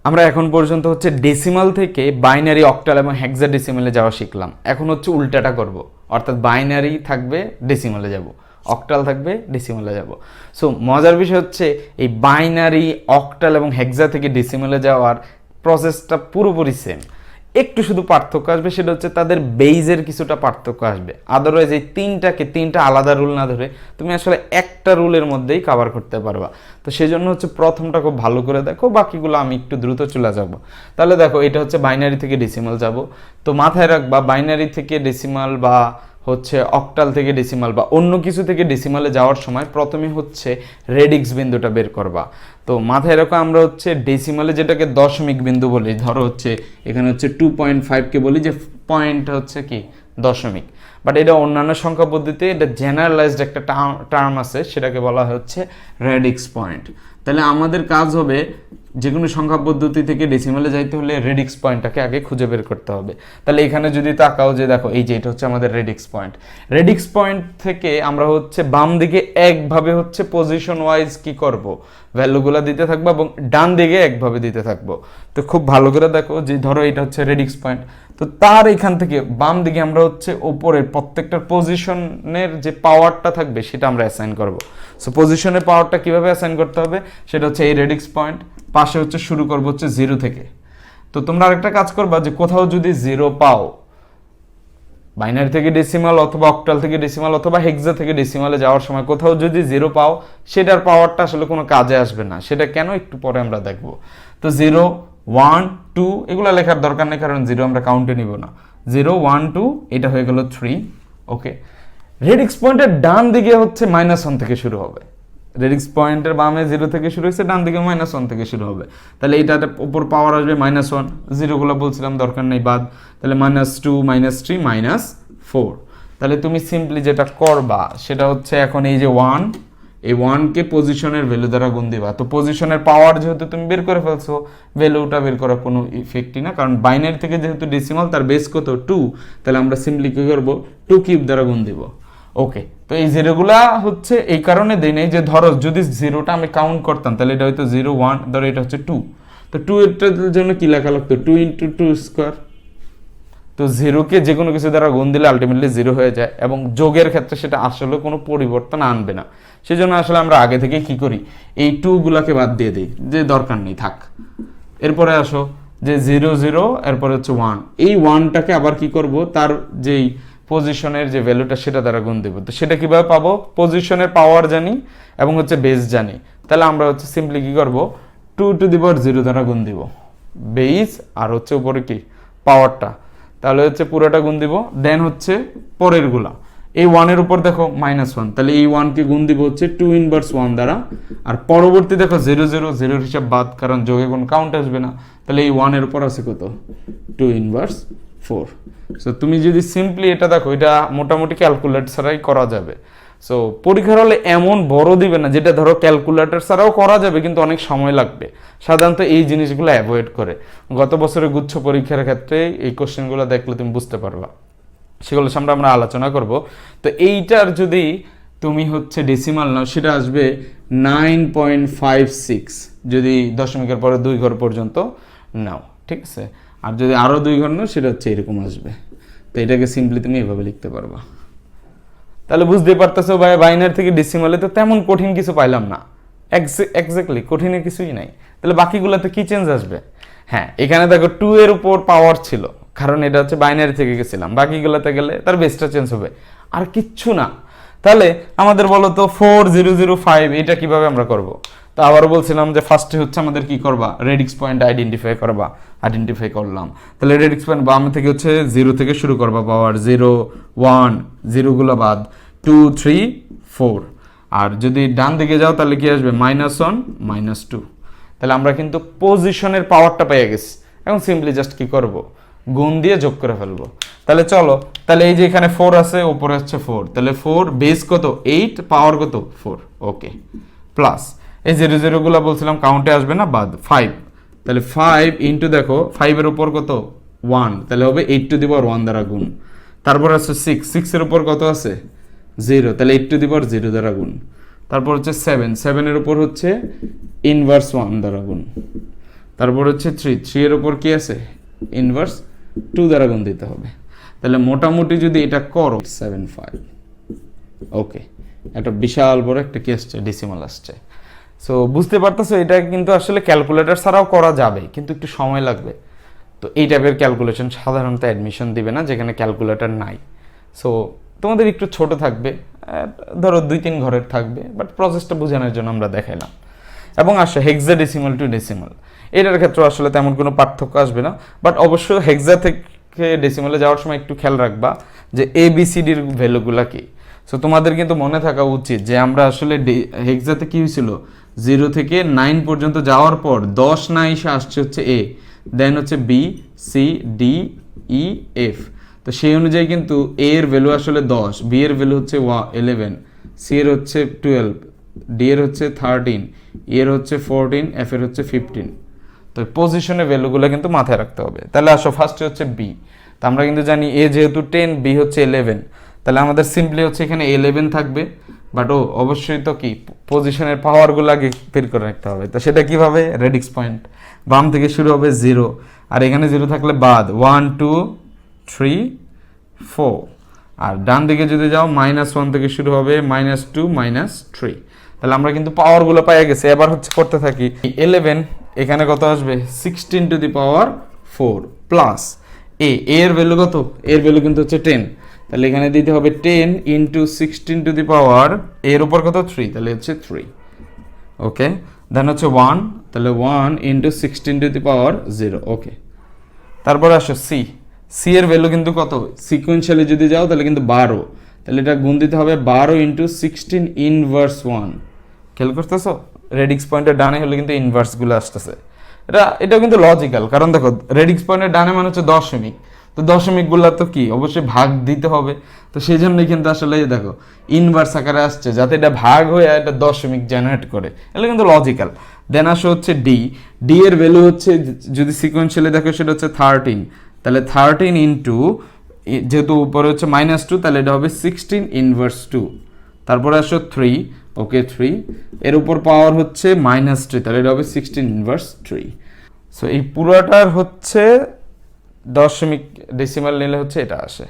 আমরা এখন পর্যন্ত হচ্ছে ডেসিমাল থেকে বাইনারি, অক্টাল এবং হেক্সাডেসিমালে যাওয়া শিখলাম। এখন হচ্ছে উল্টাটা করব, অর্থাৎ বাইনারি থাকবে ডেসিমালে যাব, অক্টাল থাকবে ডেসিমালে যাব। সো মজার বিষয় হচ্ছে এই বাইনারি, অক্টাল এবং হেক্সা থেকে ডেসিমালে যাওয়ার প্রসেসটা পুরোপুরি সেম, একটু শুধু পার্থক্য আসবে, সেটা হচ্ছে তাদের বেইজের কিছুটা পার্থক্য আসবে। আদারওয়াইজ এই তিনটা আলাদা রুল না ধরে তুমি আসলে একটা রুলের মধ্যেই কভার করতে পারবা। তো সেই জন্য হচ্ছে প্রথমটা খুব ভালো করে দেখো, বাকিগুলো আমি একটু দ্রুত চলে যাব। তাহলে দেখো, এটা হচ্ছে বাইনারি থেকে ডেসিমাল যাব। তো মাথায় রাখবা, বাইনারি থেকে ডেসিমাল বা হচ্ছে অক্টাল থেকে ডেসিমাল বা অন্য কিছু থেকে ডেসিমালে যাওয়ার সময় প্রথমে হচ্ছে রেডিক্স বিন্দুটা বের করবা। তো মাথায় রাখো, আমরা হচ্ছে ডেসিমালে যেটাকে দশমিক বিন্দু বলি, ধরো হচ্ছে এখানে হচ্ছে 2.5কে বলি যে পয়েন্ট হচ্ছে কি দশমিক, বাট এটা অন্যান্য সংখ্যা পদ্ধতিতে এটা জেনারেলাইজড একটা টার্ম আছে, সেটাকে বলা হচ্ছে রেডিক্স পয়েন্ট। তাহলে আমাদের কাজ হবে যে কোনো সংখ্যা পদ্ধতি থেকে ডেসিমালে যাইতে হলে রেডিক্স পয়েন্টটাকে আগে খুঁজে বের করতে হবে। তাহলে এখানে যদি তাকাও যে দেখো, এই যে এটা হচ্ছে আমাদের রেডিক্স পয়েন্ট। রেডিক্স পয়েন্ট থেকে আমরা হচ্ছে বাম দিকে একভাবে হচ্ছে পজিশন ওয়াইজ কি করব, ভ্যালুগুলো দিতে থাকবো এবং ডান দিকে একভাবে দিতে থাকবো। তো খুব ভালো করে দেখো যে ধরো এটা হচ্ছে রেডিক্স পয়েন্ট, তো তার এখান থেকে বাম দিকে আমরা হচ্ছে ওপরের প্রত্যেকটার পজিশনের যে পাওয়ারটা থাকবে সেটা আমরা অ্যাসাইন করব। সো পজিশনের পাওয়ারটা কিভাবে অ্যাসাইন করতে হবে, সেটা হচ্ছে এই রেডিক্স পয়েন্ট, পাশে হচ্ছে শুরু করবো হচ্ছে 0 থেকে। তো তোমরা আরেকটা কাজ করবা যে কোথাও যদি 0 পাও, বাইনারি থেকে ডেসিমাল অথবা অক্টাল থেকে ডেসিমাল অথবা হেক্সা থেকে ডেসিমালে যাওয়ার সময় কোথাও যদি 0 পাও, সেটার পাওয়ারটা আসলে কোনো কাজে আসবে না। সেটা কেন, একটু পরে আমরা দেখব। তো 0, 1, 2 এগুলো লেখার দরকার নেই, কারণ 0 আমরা কাউন্টে নিব না। 0, 1, 2 এটা হয়ে গেল 3। ওকে, রেডিক্স পয়েন্টের ডান দিকে হচ্ছে -1 থেকে শুরু হবে। রেডিক্স পয়েন্টের বামে 0 থেকে শুরু হয়েছে, ডান দিকে -1 থেকে শুরু হবে। তাহলে এইটার উপর পাওয়ার আসবে -1, জিরোগুলো বলছিলাম দরকার নেই, বাদ। তাহলে -2, -3, -4। তাহলে তুমি সিম্পলি যেটা করবা সেটা হচ্ছে এখন এই যে 1, এই 1কে পজিশনের ভ্যালু দ্বারা গুণ দিবা। তো পজিশনের পাওয়ার যেহেতু তুমি বের করে ফেলছো, ভ্যালুটা বের করার কোনো ইফেক্টই না, কারণ বাইনারি থেকে যেহেতু ডেসিমাল তার বেস কত 2, তাহলে আমরা সিম্পলি কী করবো, 2 কিউব দ্বারা গুণ দিব। ওকে, তো এই জিরোগুলা হচ্ছে এই কারণে দেই নাই যে ধরো যদি 0টা আমি কাউন্ট করতাম তাহলে এটা হয়তো 0, 1, ধরো এটা হচ্ছে 2, তো 2 এর জন্য কি লেখা লাগতো, 2 × 2 স্কোয়ার। তো 0কে যে কোনো কিছু দ্বারা গুণ দিলে আলটিমেটলি 0 হয়ে যায়, এবং যোগের ক্ষেত্রে সেটা আসলে কোনো পরিবর্তন আনবে না। সেজন্য আসলে আমরা আগে থেকে কি করি, এই 2 গুলাকে বাদ দিয়ে দিই, যে দরকার নেই থাক। এরপরে আসো যে 0, 0, এরপরে হচ্ছে 1, এই 1টাকে আবার কি করব, তার যেই পজিশনের যে ভ্যালুটা সেটা দ্বারা গুণ দেব। তো সেটা কিভাবে পাবো, পজিশনের পাওয়ার জানি এবং হচ্ছে বেস জানি। তাহলে আমরা হচ্ছে সিম্পলি কি করব, 2⁻0 দ্বারা গুণ দিব বেস, আর হচ্ছে উপরে কি পাওয়ারটা, তাহলে হচ্ছে পুরোটা গুণ দিব। দেন হচ্ছে পরের গুলা, এই 1 এর উপর দেখো -1, তাহলে এই 1কে গুণ দিব হচ্ছে 2−1 দ্বারা। আর পরবর্তী দেখো 0, 0, 0 হিসাব বাদ, কারণ যোগে কোনো কাউন্ট আসবে না। তাহলে এই 1 এর উপর আছে কত, 2−4। সো তুমি যদি সিম্পলি এটা দেখো, এটা মোটামুটি ক্যালকুলেটর ছাড়াই করা যাবে। সো পরীক্ষার হলে এমন বড় দিবে না, যেটা ধরো ক্যালকুলেটর ছাড়াও করা যাবে কিন্তু অনেক সময় লাগবে। সাধারণত এই জিনিসগুলো অ্যাভয়েড করে। গত বছরের গুচ্ছ পরীক্ষার ক্ষেত্রে এই কোশ্চেনগুলো দেখলে তুমি বুঝতে পারবা, সেগুলো সামনে আমরা আলোচনা করব। তো এইটার যদি তুমি হচ্ছে ডেসিমাল নাও, সেটা আসবে 9.56, যদি দশমিকের পরে 2 ঘর পর্যন্ত নাও, ঠিক আছে। আর যদি আরও 2 ঘর নাও, সেটা হচ্ছে এরকম আসবে। তো এটাকে সিম্পলি তুমি এভাবে লিখতে পারবা। তাহলে বুঝতে পারতেছো ভাই, বাইনারি থেকে ডেসিমালে তো তেমন কঠিন কিছু পাইলাম না, এক্স্যাক্টলি কঠিনের কিছুই নাই। তাহলে বাকিগুলোতে কি চেঞ্জ আসবে, হ্যাঁ এখানে দেখো 2 এর উপর পাওয়ার ছিল, কারণ এটা হচ্ছে বাইনারি থেকে গেছিলাম। বাকিগুলোতে গেলে তার বেসটা চেঞ্জ হবে, আর কিচ্ছু না। তাহলে আমাদের বলো তো 4005 এটা কিভাবে আমরা করব। তো আবারও বলছিলাম যে ফার্স্টে হচ্ছে আমাদের কি করবা, রেডিক্স পয়েন্ট আইডেন্টিফাই করবা। আইডেন্টিফাই করলাম, তাহলে রেডিক্স পয়েন্ট বাম থেকে হচ্ছে 0 থেকে শুরু করবা, পাওয়ার 0, 1, 0 গুলো বাদ, 2, 3, 4। আর যদি ডান দিকে যাও তাহলে কি আসবে, -1, -2। তাহলে আমরা কিন্তু পজিশনের পাওয়ারটা পেয়ে গেছি। এখন সিম্পলি জাস্ট কি করব, গুণ দিয়ে যোগ করে ফেলবো। তাহলে চলো, তাহলে এই যে এখানে 4 আছে, উপরে হচ্ছে 4, তাহলে 4 বেস কত 8, পাওয়ার কত 4। ওকে, প্লাস এই 0, 0 গুলো বলছিলাম কাউন্টে আসবে না, বাদ 5। তাহলে 5 ইন্টু দেখো 5 এর উপর কত 1, তাহলে হবে 8⁻1 দ্বারা গুণ। তারপর আছে 6, 6 এর উপর কত আছে 0, তাহলে 8⁻0 দ্বারা গুণ। তারপর হচ্ছে 7, 7 এর উপর হচ্ছে 1 দ্বারা গুণ। তারপর হচ্ছে 3 এর উপর কি আছে ইনভার্স 2 দ্বারা গুণ দিতে হবে। তাহলে মোটামুটি যদি এটা করো 75। ওকে, একটা বিশাল বড় একটা কি আসছে ডেসিমাল আসছে। সো বুঝতে পারতেছো এটা কিন্তু আসলে ক্যালকুলেটর ছাড়াও করা যাবে, কিন্তু একটু সময় লাগবে। তো এই টাইপের ক্যালকুলেশন সাধারণত অ্যাডমিশন দিবে না যেখানে ক্যালকুলেটর নাই। সো তোমাদের একটু ছোট থাকবে, ধরো 2-3 ঘরের থাকবে, বাট প্রসেসটা বোঝানোর জন্য আমরা দেখাইলাম। এবং আসে হেক্সাডেসিমাল টু ডেসিমাল, এটার ক্ষেত্রে আসলে তেমন কোনো পার্থক্য আসবে না, বাট অবশ্যই হেক্সা থেকে ডেসিমালে যাওয়ার সময় একটু খেয়াল রাখবা যে ABCDর ভ্যালুগুলা কি। সো তোমাদের কিন্তু মনে থাকা উচিত যে আমরা আসলে হেক্সাতে কি হয়েছিল 0 থেকে 9 পর্যন্ত যাওয়ার পর 10 না এসে আসছে হচ্ছে A, দেন হচ্ছে B C D E F। তো সেই অনুযায়ী কিন্তু A এর ভ্যালু আসলে 10, B এর ভ্যালু হচ্ছে 11, C এর হচ্ছে 12, D এর হচ্ছে 13, E এর হচ্ছে 14, F এর হচ্ছে 15। তো পজিশনের ভ্যালুগুলো কিন্তু মাথায় রাখতে হবে। তাহলে আসো ফার্স্টে হচ্ছে B। তো আমরা কিন্তু জানি A যেহেতু 10, B হচ্ছে 11, তাহলে আমাদের সিম্পলি হচ্ছে এখানে 11 থাকবে। বাট অবশ্যই তো কি পজিশনের পাওয়ারগুলো আগে বের করে রাখতে হবে। তো সেটা কিভাবে, রেডিক্স পয়েন্ট বাম থেকে শুরু হবে 0, আর এখানে 0 থাকলে বাদ 1 2 3 4, আর ডান দিকে যদি যাও -1 থেকে শুরু হবে -2 -3। তাহলে আমরা কিন্তু পাওয়ারগুলো পেয়ে গেছি। এবার হচ্ছে করতে থাকি 11, এখানে কত আসবে 16 টু দি পাওয়ার 4 প্লাস এর ভ্যালু কত, এর ভ্যালু কিন্তু হচ্ছে 10, তাহলে এখানে দিতে হবে 10 ইন্টু 16 টু দি পাওয়ার এর উপর কত 3, তাহলে হচ্ছে 3। ওকে, দেন হচ্ছে 1, তাহলে 1 ইন্টু 16 টু দি পাওয়ার 0। ওকে, তারপর আসো সি এর ভ্যালু কিন্তু কত, সিকোয়েন্সিয়ালি যদি যাও তাহলে কিন্তু 12, তাহলে এটা গুণ দিতে হবে 12 ইন্টু 16 ইনভার্স 1। খেয়াল করতেছো রেডিক্স পয়েন্টের ডানে হলে কিন্তু ইনভার্সগুলো আসতেছে। এটাও কিন্তু লজিক্যাল, কারণ দেখো রেডিক্স পয়েন্টের ডানে মানে হচ্ছে দশমিক, তো দশমিকগুলো তো কি অবশ্যই ভাগ দিতে হবে। তো সেই জন্যই কিন্তু আসলে দেখো ইনভার্স আকারে আসছে, যাতে এটা ভাগ হয়ে এটা দশমিক জেনারেট করে, এটা কিন্তু লজিক্যাল। দেন আসো হচ্ছে ডি এর ভ্যালু হচ্ছে যদি সিকোয়েন্সিয়ালি দেখো সেটা হচ্ছে 13, তাহলে 13 ইন্টু যেহেতু উপরে হচ্ছে -2, তাহলে এটা হবে 16 ইনভার্স 2। তারপরে আসো 3, ওকে 3 এর উপর পাওয়ার হচ্ছে -3, তাহলে এটা হবে 16 ইনভার্স 3। সো এই পুরোটার হচ্ছে দশমিক ডেসিমাল নিলে হচ্ছে এটা আসে।